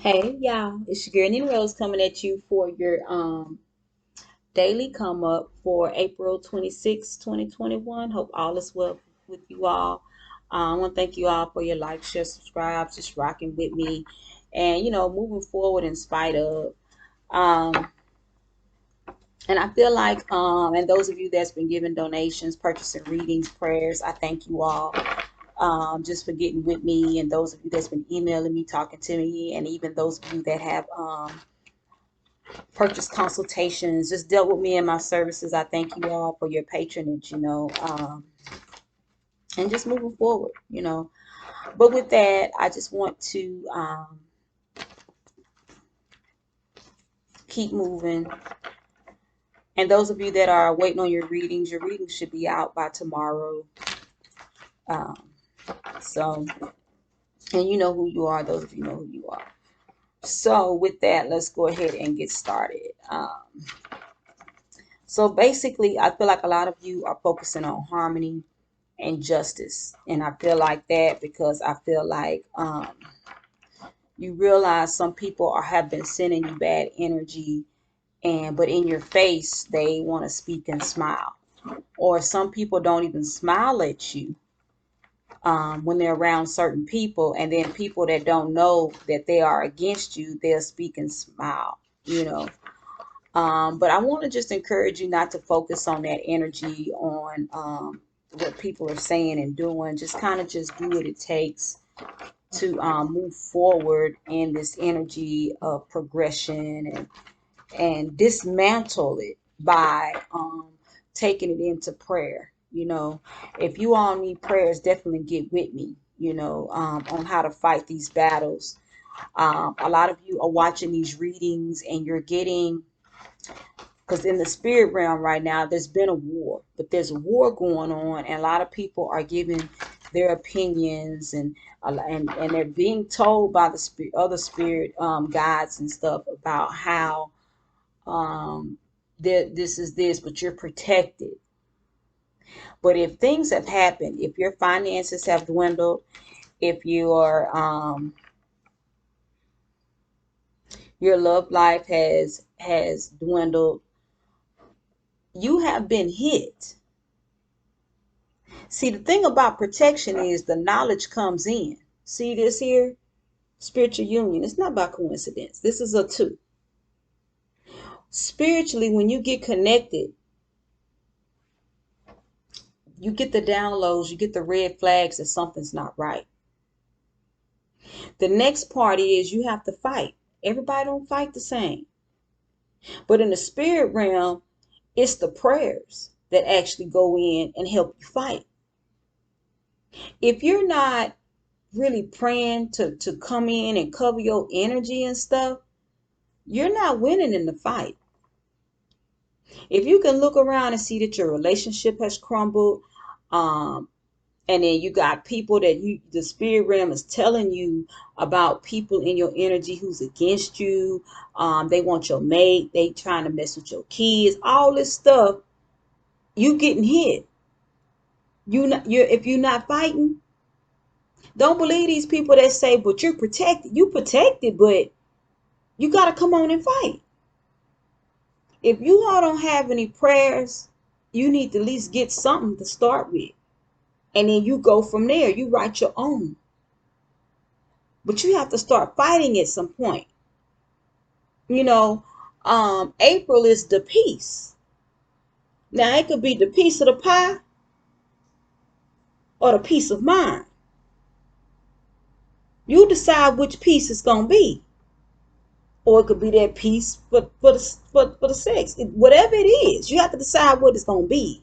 Hey y'all, it's your girl NeenaRose coming at you for your daily come up for April 26, 2021. Hope all is well with you all. I want to thank you all for your like, share, subscribe, just rocking with me, and moving forward in spite of. Um, and I feel like and those of you that's been giving donations, purchasing readings, prayers, I thank you all just for getting with me, and those of you that's been emailing me, talking to me, and even those of you that have purchase consultations, just dealt with me and my services. I thank you all for your patronage, and just moving forward. But with that, I just want to keep moving. And those of you that are waiting on your readings should be out by tomorrow. Um, so, and you know who you are. Those of you know who you are. So with that, let's go ahead and get started. So basically, I feel like a lot of you are focusing on harmony and justice. And I feel like that because I feel like you realize some people have been sending you bad energy, and but in your face they want to speak and smile. Or some people don't even smile at you when they're around certain people, and then people that don't know that they are against you, they'll speak and smile, you know. But I want to just encourage you not to focus on that energy, on what people are saying and doing. Just kind of just do what it takes to move forward in this energy of progression, and dismantle it by taking it into prayer. If you all need prayers, definitely get with me, on how to fight these battles. A lot of you are watching these readings and you're getting, because in the spirit realm right now, there's been a war, but there's a war going on, and a lot of people are giving their opinions, and they're being told by the other spirit guides and stuff about how this is this, but you're protected. But if things have happened, if your finances have dwindled, if your love life has dwindled, you have been hit. See, the thing about protection is the knowledge comes in. See this here? Spiritual union. It's not by coincidence. This is a two. Spiritually, when you get connected, you get the downloads, you get the red flags that something's not right. The next part is you have to fight. Everybody don't fight the same. But in the spirit realm, it's the prayers that actually go in and help you fight. If you're not really praying to come in and cover your energy and stuff, you're not winning in the fight. If you can look around and see that your relationship has crumbled, um, and then you got people that the spirit realm is telling you about, people in your energy who's against you. They want your mate. They trying to mess with your kids. All this stuff, you getting hit. If you're not fighting, don't believe these people that say, but you're protected. You protected, but you got to come on and fight. If you all don't have any prayers, you need to at least get something to start with. And then you go from there. You write your own. But you have to start fighting at some point. You know, April is the peace. Now, it could be the piece of the pie or the peace of mind. You decide which piece it's going to be. Or it could be that piece for the sex. Whatever it is, you have to decide what it's going to be.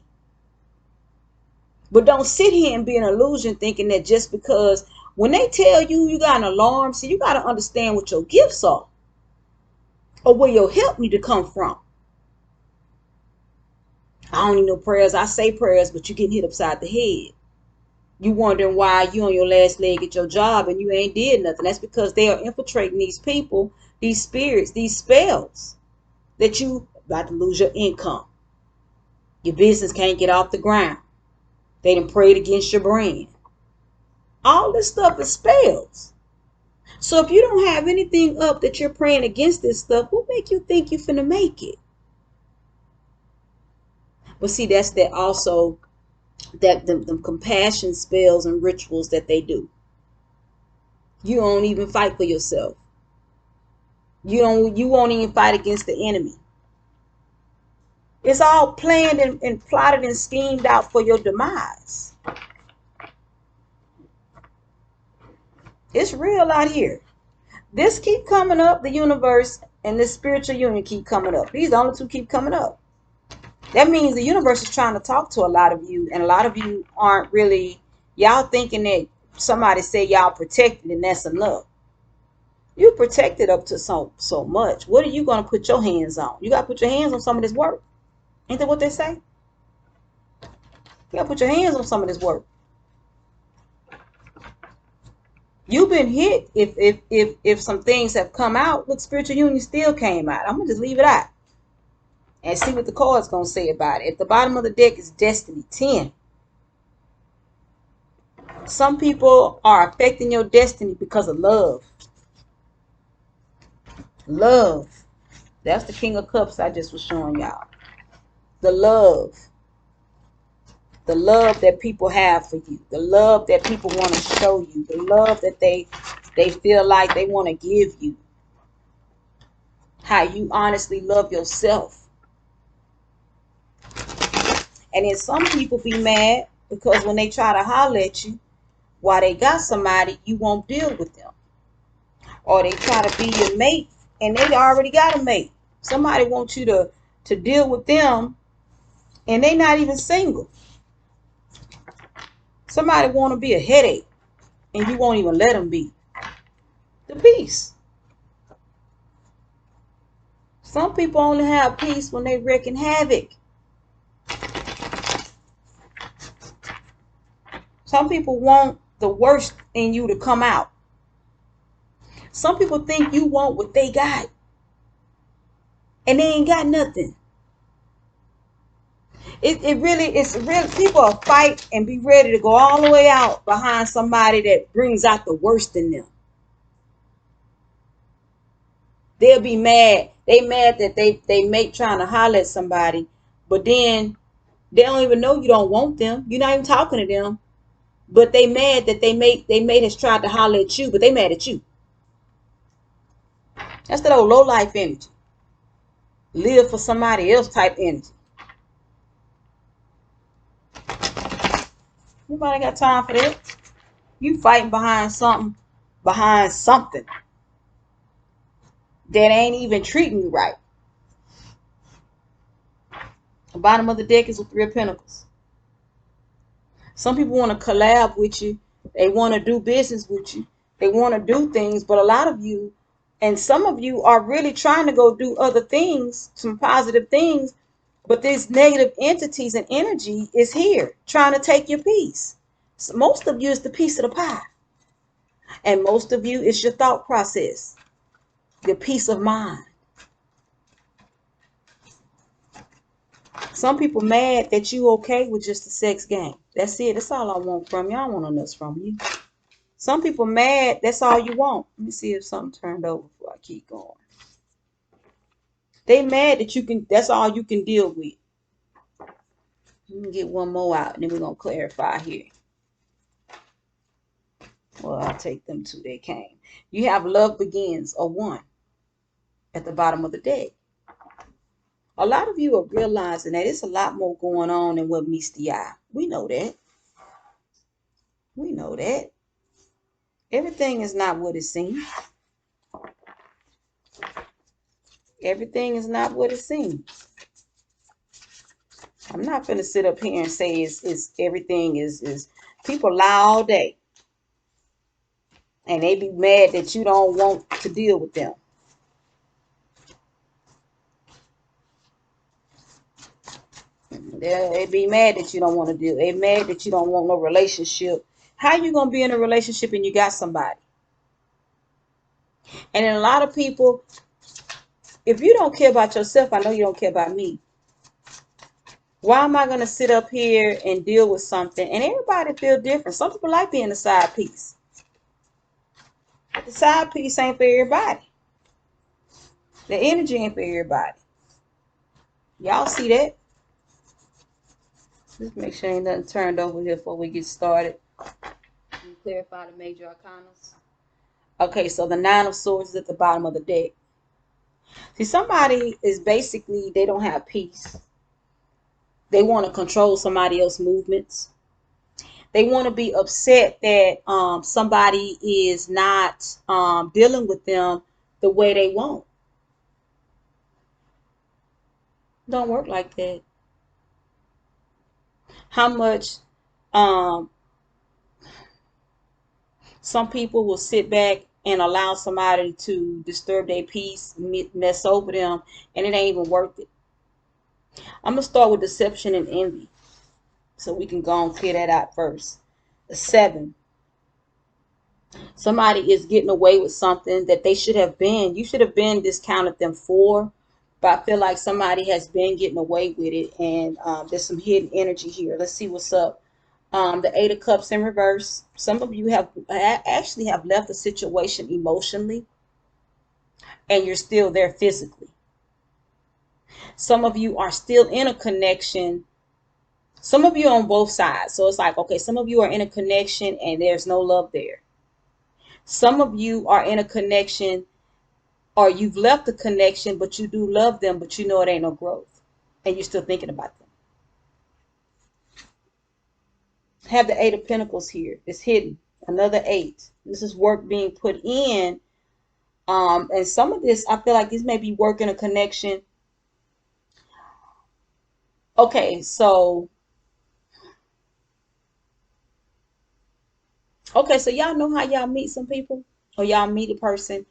But don't sit here and be an illusion thinking that just because when they tell you you got an alarm, see, you got to understand what your gifts are or where your help need to come from. I don't need no prayers. I say prayers, but you getting hit upside the head. You wondering why you on your last leg at your job and you ain't did nothing. That's because they are infiltrating these people, these spirits, these spells, that you about to lose your income. Your business can't get off the ground. They done prayed against your brand. All this stuff is spells. So if you don't have anything up that you're praying against this stuff, what make you think you finna make it? But see, that's that also, that the compassion spells and rituals that they do. You don't even fight for yourself. You won't even fight against the enemy. It's all planned and plotted and schemed out for your demise. It's real out here. This keep coming up, the universe and this spiritual union keep coming up. These the only two keep coming up. That means the universe is trying to talk to a lot of you, and a lot of you aren't really, y'all thinking that somebody said y'all protected and that's enough. You protected up to so much. What are you going to put your hands on? You got to put your hands on some of this work. Ain't that what they say? You got to put your hands on some of this work. You've been hit if some things have come out. Look, spiritual union still came out. I'm going to just leave it out and see what the card's going to say about it. At the bottom of the deck is Destiny 10. Some people are affecting your destiny because of love. Love. That's the King of Cups I just was showing y'all. The love. The love that people have for you. The love that people want to show you. The love that they feel like they want to give you. How you honestly love yourself. And then some people be mad because when they try to holler at you while they got somebody, you won't deal with them. Or they try to be your mate and they already got a mate. Somebody wants you to deal with them and they not even single. Somebody want to be a headache and you won't even let them be. The peace. Some people only have peace when they wreaking havoc. Some people want the worst in you to come out. Some people think you want what they got. And they ain't got nothing. It's real. People will fight and be ready to go all the way out behind somebody that brings out the worst in them. They'll be mad. They mad that they mate trying to holler at somebody, but then they don't even know you don't want them. You're not even talking to them, but they mad that they mate has tried to holler at you, but they mad at you. That's that old low life energy. Live for somebody else type energy. Nobody got time for that. You fighting behind something that ain't even treating you right. The bottom of the deck is with 3 of Pentacles. Some people want to collab with you. They want to do business with you. They want to do things, but a lot of you and some of you are really trying to go do other things, some positive things, but these negative entities and energy is here trying to take your peace. So most of you is the piece of the pie. And most of you is your thought process, your peace of mind. Some people mad that you okay with just a sex game. That's it. That's all I want from you. I don't want nothing else from you. Some people mad. That's all you want. Let me see if something turned over before I keep going. They mad that you can. That's all you can deal with. Let me get one more out, and then we're gonna clarify here. Well, I'll take them two. They came. You have love begins, a 1 at the bottom of the deck. A lot of you are realizing that it's a lot more going on than what meets the eye. We know that. We know that. Everything is not what it seems. Everything is not what it seems. I'm not going to sit up here and say it's everything is people lie all day. And they be mad that you don't want to deal with them. They be mad that you don't want to deal. They mad that you don't want no relationship. How you going to be in a relationship and you got somebody? And then a lot of people, if you don't care about yourself, I know you don't care about me. Why am I going to sit up here and deal with something? And everybody feel different. Some people like being a side piece. The side piece ain't for everybody. The energy ain't for everybody. Y'all see that? Just make sure ain't nothing turned over here before we get started. Clarify the major arcanas. Okay, so the Nine of Swords is at the bottom of the deck. See, somebody is basically, they don't have peace. They want to control somebody else's movements. They want to be upset that somebody is not dealing with them the way they want. Don't work like that. How much some people will sit back and allow somebody to disturb their peace, mess over them, and it ain't even worth it. I'm going to start with deception and envy, so we can go and clear that out first. The 7. Somebody is getting away with something that they should have been. You should have been discounted them for, but I feel like somebody has been getting away with it, and there's some hidden energy here. Let's see what's up. The 8 of Cups in reverse. Some of you have actually have left a situation emotionally, and you're still there physically. Some of you are still in a connection. Some of you are on both sides. So it's like, okay, some of you are in a connection and there's no love there. Some of you are in a connection, or you've left the connection, but you do love them, but you know it ain't no growth, and you're still thinking about them. Have the 8 of Pentacles here. It's hidden. Another 8. This is work being put in. And some of this, I feel like this may be work in a connection. Okay, so y'all know how y'all meet some people, or y'all meet a person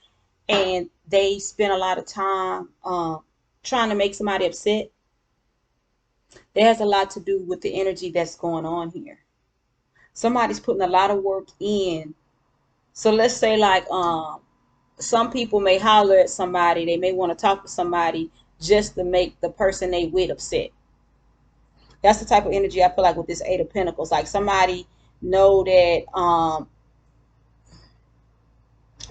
and they spend a lot of time trying to make somebody upset. That has a lot to do with the energy that's going on here. Somebody's putting a lot of work in. So let's say like some people may holler at somebody. They may want to talk to somebody just to make the person they with upset. That's the type of energy I feel like with this 8 of Pentacles. Like somebody know that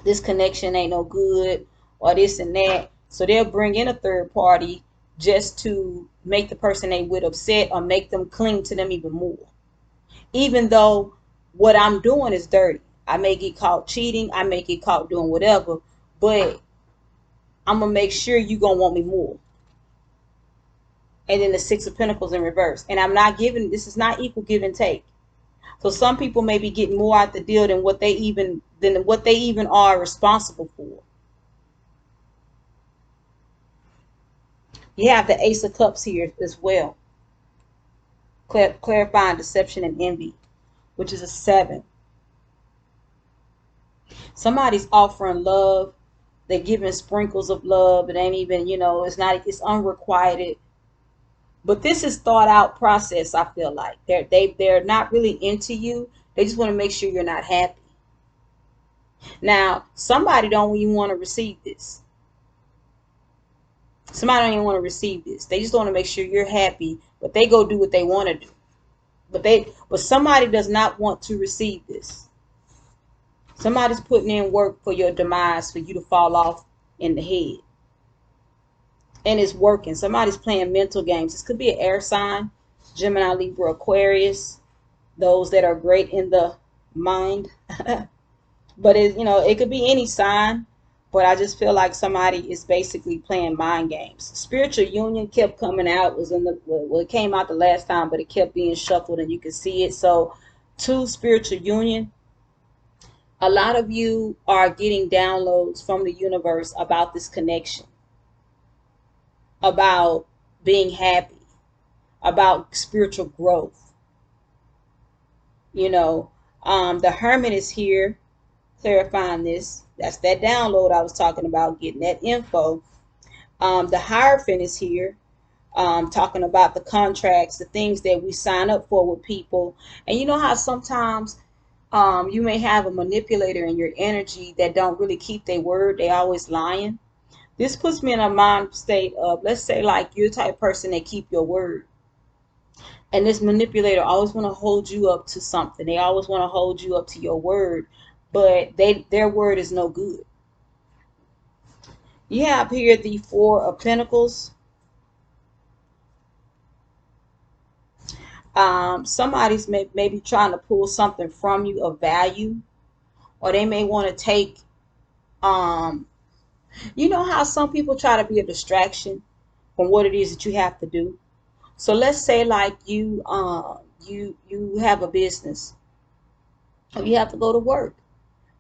this connection ain't no good, or this and that. So they'll bring in a third party just to make the person they with upset, or make them cling to them even more. Even though what I'm doing is dirty. I may get caught cheating. I may get caught doing whatever. But I'm going to make sure you're going to want me more. And then the 6 of Pentacles in reverse. And I'm not giving, this is not equal give and take. So some people may be getting more out the deal than what they even are responsible for. You have the Ace of Cups here as well. Clarifying deception and envy, which is a 7. Somebody's offering love. They're giving sprinkles of love. It ain't even, it's unrequited. But this is thought out process, I feel like. They're not really into you. They just want to make sure you're not happy. Now, somebody don't even want to receive this. Somebody don't even want to receive this. They just want to make sure you're happy, but they go do what they want to do. But somebody does not want to receive this. Somebody's putting in work for your demise, for you to fall off in the head. And it's working. Somebody's playing mental games. This could be an air sign, Gemini, Libra, Aquarius, those that are great in the mind. But it could be any sign. But I just feel like somebody is basically playing mind games. Spiritual union kept coming out. It came out the last time, but it kept being shuffled, and you can see it. So, 2, spiritual union. A lot of you are getting downloads from the universe about this connection, about being happy, about spiritual growth. The Hermit is here clarifying this. That's that download I was talking about, getting that info. The Hierophant is here talking about the contracts, the things that we sign up for with people. And you know how sometimes you may have a manipulator in your energy that don't really keep their word. They always lying. This puts me in a mind state of, let's say like you're the type of person that keep your word. And this manipulator always want to hold you up to something. They always want to hold you up to your word. but their word is no good. You have here the Four of Pentacles. Somebody's maybe trying to pull something from you of value, or they may want to take, um, you know how some people try to be a distraction from what it is that you have to do. So let's say like you have a business, or you have to go to work.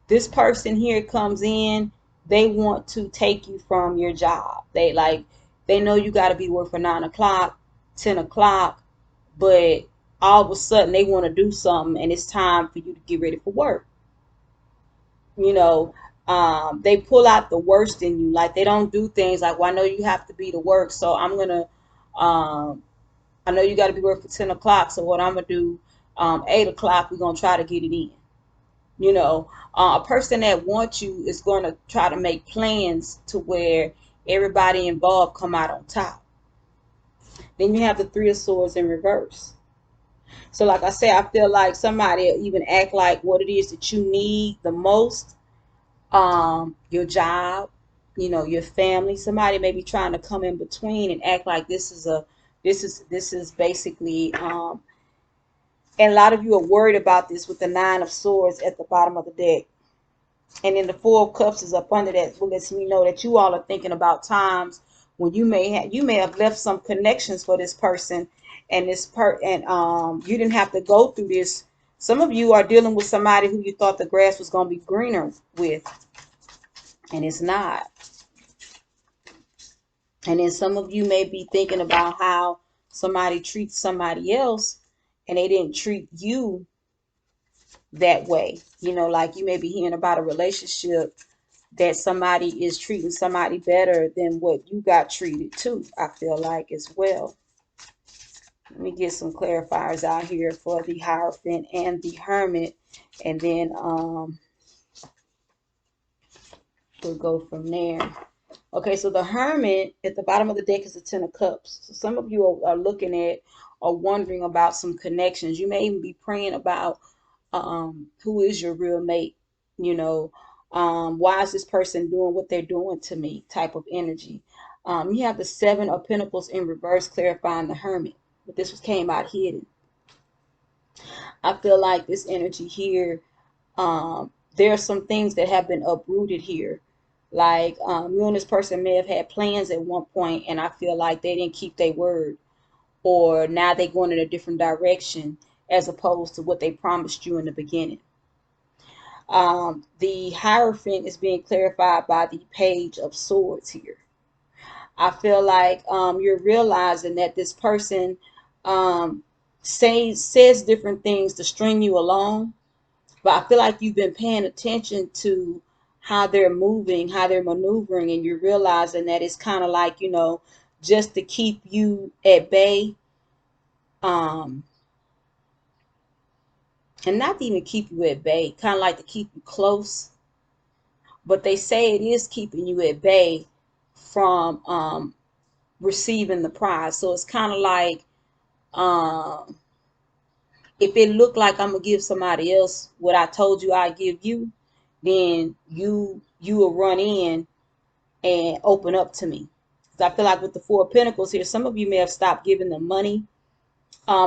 This person here comes in, they want to take you from your job. They know you got to be work for 9 o'clock, 10 o'clock, but all of a sudden they want to do something and it's time for you to get ready for work. You know, they pull out the worst in you. Like they don't do things like, well, I know you have to be to work, so I'm gonna, I know you got to be work for 10 o'clock, so what I'm gonna do, 8 o'clock, we're gonna try to get it in. You know, a person that wants you is going to try to make plans to where everybody involved come out on top. Then you have the Three of Swords in reverse. So like I say, I feel like somebody even act like what it is that you need the most, your job, you know, your family. Somebody may be trying to come in between and act like this is basically, and a lot of you are worried about this with the Nine of Swords at the bottom of the deck. And then the Four of Cups is up under that, which lets me know that you all are thinking about times when you may have left some connections for this person, and you didn't have to go through this. Some of you are dealing with somebody who you thought the grass was going to be greener with, and it's not. And then some of you may be thinking about how somebody treats somebody else and they didn't treat you that way. You know, like you may be hearing about a relationship that somebody is treating somebody better than what you got treated too, I feel like as well. Let me get some clarifiers out here for the Hierophant and the Hermit, and then we'll go from there. Okay, so the Hermit at the bottom of the deck is the Ten of Cups. So some of you are looking at or wondering about some connections. You may even be praying about who is your real mate, you know, why is this person doing what they're doing to me type of energy. You have the Seven of Pentacles in reverse clarifying the Hermit, but this was came out hidden. I feel like this energy here, there are some things that have been uprooted here. Like you and this person may have had plans at one point, and I feel like they didn't keep their word, or now they're going in a different direction as opposed to what they promised you in the beginning. The Hierophant is being clarified by the Page of Swords here. I feel like you're realizing that this person says different things to string you along, but I feel like you've been paying attention to how they're moving, how they're maneuvering, and you're realizing that it's kind of like, you know, just to keep you at bay, um, and not to even keep you at bay, kind of like to keep you close. But they say it is keeping you at bay from receiving the prize. So it's kind of like, um, if it looked like I'm gonna give somebody else what I told you I'd give you, then you will run in and open up to me. Because I feel like with the Four of Pentacles here, some of you may have stopped giving them money.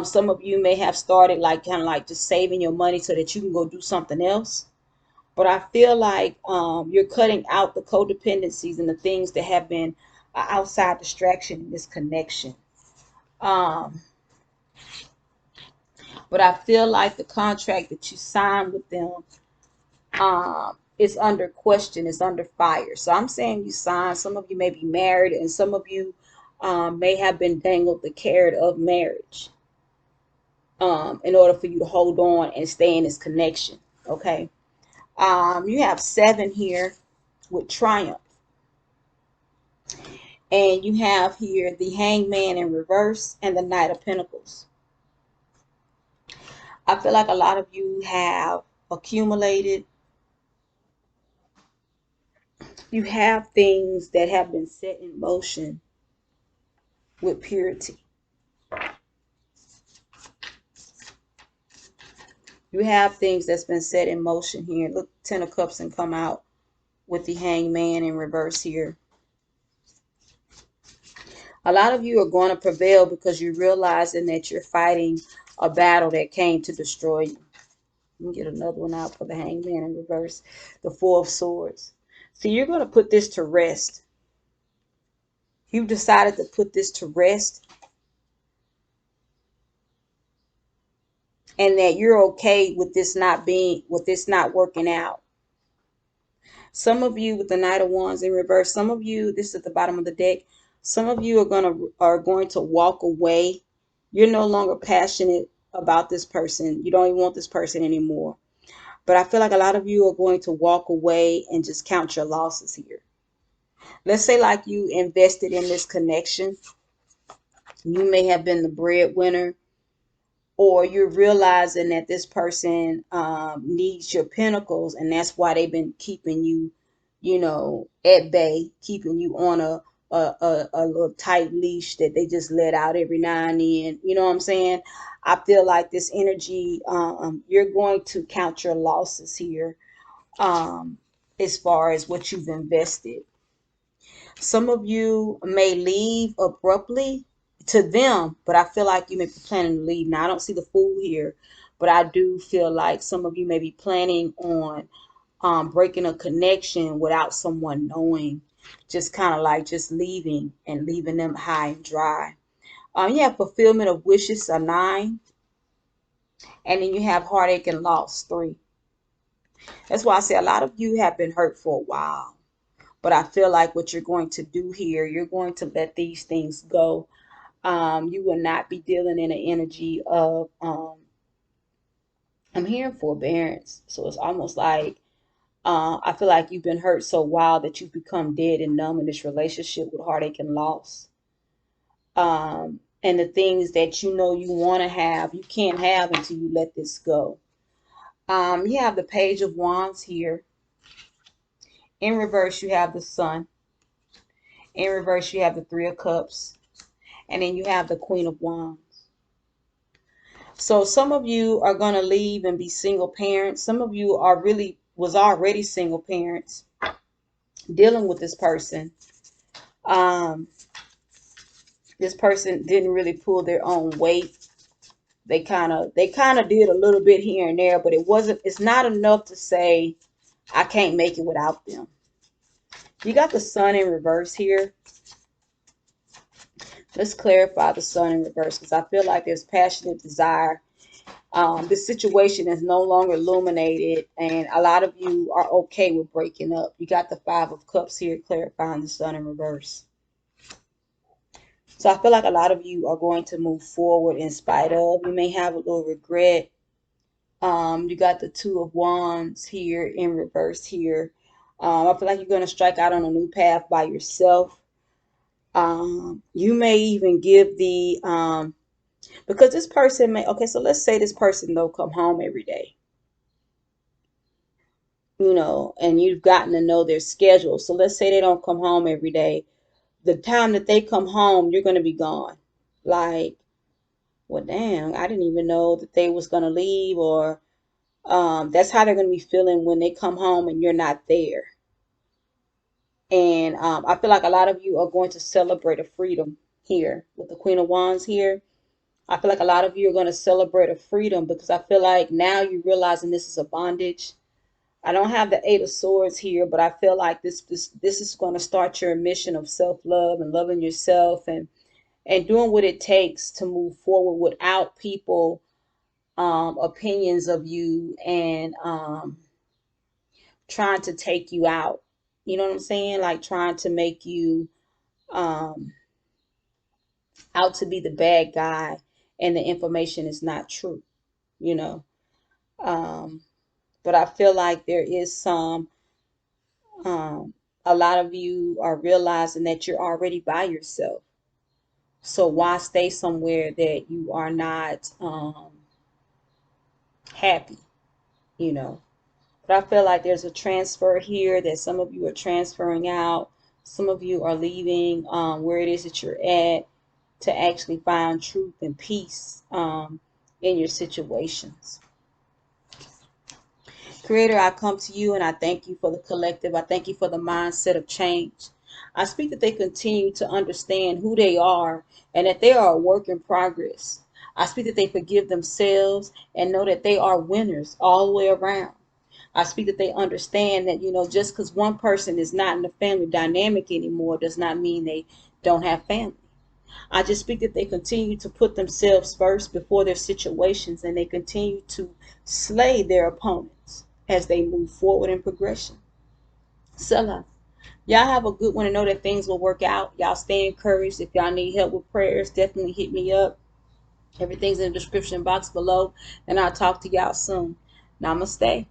Some of you may have started like kind of like just saving your money so that you can go do something else. But I feel like you're cutting out the codependencies and the things that have been outside distraction in this connection. Um, but I feel like the contract that you signed with them is under question, is under fire. So I'm saying you signed. Some of you may be married, and some of you may have been dangled the carrot of marriage in order for you to hold on and stay in this connection. Okay. You have 7 here with Triumph. And you have here the Hangman in reverse and the Knight of Pentacles. I feel like a lot of you have accumulated. You have things that have been set in motion with purity. You have things that's been set in motion here. Look, Ten of Cups and come out with the Hangman in reverse here. A lot of you are going to prevail because you're realizing that you're fighting a battle that came to destroy you. Let me get another one out for the Hangman in reverse. The Four of Swords. So you're going to put this to rest. You've decided to put this to rest. And that you're okay with this not working out. Some of you with the Knight of Wands in reverse, some of you, this is at the bottom of the deck, some of you are going to walk away. You're no longer passionate about this person. You don't even want this person anymore. But I feel like a lot of you are going to walk away and just count your losses here. Let's say like you invested in this connection. You may have been the breadwinner, or you're realizing that this person needs your pentacles, and that's why they've been keeping you, at bay, keeping you on a little tight leash that they just let out every now and then. You know what I'm saying? I feel like this energy, you're going to count your losses here, as far as what you've invested. Some of you may leave abruptly to them, but I feel like you may be planning to leave. Now, I don't see the Fool here, but I do feel like some of you may be planning on breaking a connection without someone knowing, just kind of like just leaving and leaving them high and dry. You have fulfillment of wishes, a 9, and then you have heartache and loss, 3. That's why I say a lot of you have been hurt for a while. But I feel like what you're going to do here, you're going to let these things go. You will not be dealing in an energy of, I'm hearing forbearance. So it's almost like, I feel like you've been hurt so wild that you've become dead and numb in this relationship with heartache and loss. And the things that you know you want to have, you can't have until you let this go. You have the Page of Wands here. In reverse, you have the Sun. In reverse, you have the Three of Cups. And then you have the Queen of Wands. So some of you are going to leave and be single parents. Some of you was already single parents dealing with this person. This person didn't really pull their own weight. They kind of did a little bit here and there, but it's not enough to say I can't make it without them. You got the Sun in reverse here. Let's clarify the Sun in reverse, because I feel like there's passionate desire. This situation is no longer illuminated, and a lot of you are okay with breaking up. You got the Five of Cups here, clarifying the Sun in reverse. So I feel like a lot of you are going to move forward in spite of. You may have a little regret. You got the Two of Wands here in reverse here. I feel like you're going to strike out on a new path by yourself. You may even give the because this person may, okay, so let's say this person don't come home every day, and you've gotten to know their schedule. So let's say they don't come home every day. The time that they come home, you're going to be gone. Like, well, damn, I didn't even know that they was going to leave, or that's how they're going to be feeling when they come home and you're not there. And I feel like a lot of you are going to celebrate a freedom here with the Queen of Wands here. I feel like a lot of you are going to celebrate a freedom, because I feel like now you're realizing this is a bondage. I don't have the Eight of Swords here, but I feel like this is going to start your mission of self-love and loving yourself, and doing what it takes to move forward without people opinions of you, and trying to take you out. You know what I'm saying? Like trying to make you out to be the bad guy, and the information is not true, you know. Um, but I feel like there is a lot of you are realizing that you're already by yourself. So why stay somewhere that you are not happy, you know? But I feel like there's a transfer here, that some of you are transferring out. Some of you are leaving where it is that you're at to actually find truth and peace in your situations. Creator, I come to you and I thank you for the collective. I thank you for the mindset of change. I speak that they continue to understand who they are and that they are a work in progress. I speak that they forgive themselves and know that they are winners all the way around. I speak that they understand that, just because one person is not in the family dynamic anymore does not mean they don't have family. I just speak that they continue to put themselves first before their situations and they continue to slay their opponents as they move forward in progression. Selah. Y'all have a good one and know that things will work out. Y'all stay encouraged. If y'all need help with prayers, definitely hit me up. Everything's in the description box below. And I'll talk to y'all soon. Namaste.